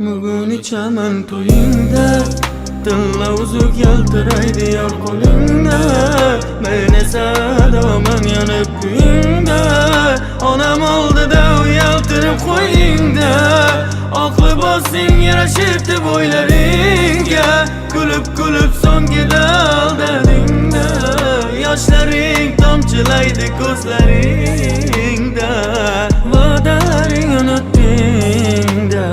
Bugun ichaman to'yingda, tilla uzuk yaltiraydi yor qo'lingda. Men esa doman yonib kuyingda, onam oldida uyaltirib qo'yingda. Oq libosing yarashibdi bo'ylaringga, kulib so'ngida aldadingda. Yoshlaring tomchilaydi ko'zlaringda, va'dalaring unutdingda.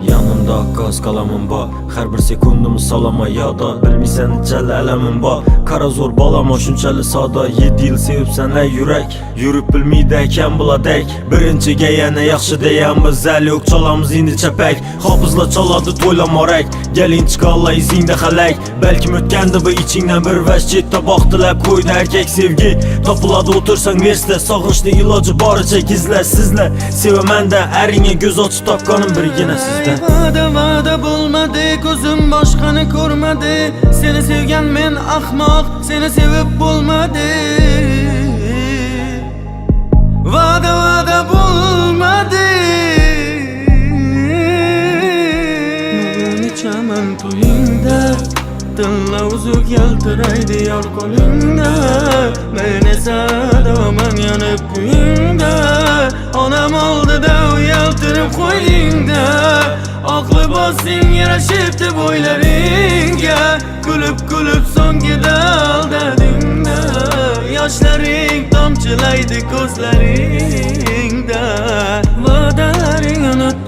Yanımda gaz qalamım bor, har bir sekundim salama yoda. Bilmaysan nechala alamim bor, qara zo'r balama shunchali soda. 7 yil sevibsan ey yurak, yurib bilmaydi ekan buladek. Birinchiga yana yaxshi deyamiz, zalyoq chalamiz endi chapak. Hofizlar chaladi to'ylamorak, gelin chiqalla izingda xalak. Balkim o'tgandi bu ichingdan bir vash chetda boqdilar qo'ydi erkak sevgi. Topiladi o'tirsang versda, sog'inchning iloji boricha gizla sizlar. Sevaman-da aringga ko'z ochib topganim birgina sizda. Va'da bo'lmadi, ko'zim boshqani ko'rmadi. Seni sevgan men ahmoq, seni sevib bo'lmadi. Va'da bo'lmadi. Bugun ichaman to'yingda, tilla uzuk yaltiraydi yor qo'lingda. Men esa doman yonib kuyingda, onam oldida uyaltirib qo'yingda. Oq libosing yarashibdi bo'ylaringga, kulib so'ngida aldadingda. Yoshlaring tomchilaydi ko'zlaringda, va'dalaring unut